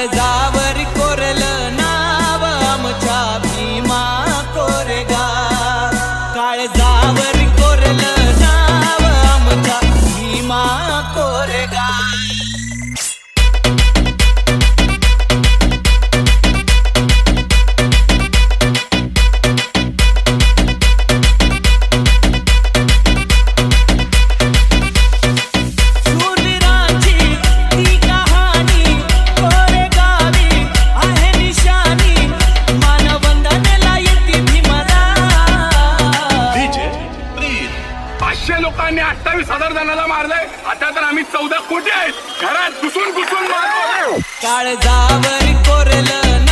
काळजावर कोरलं नाव आमच्या भीमा कोरेगाव, काळजावर कोरलं नाव आमच्या भीमा कोरेगाव. लोकांनी 28,000 जणांना मारलंय, आता तर आम्ही 14 कोटी आहेत. घरात घुसून मारतो. काळजावर कोरलं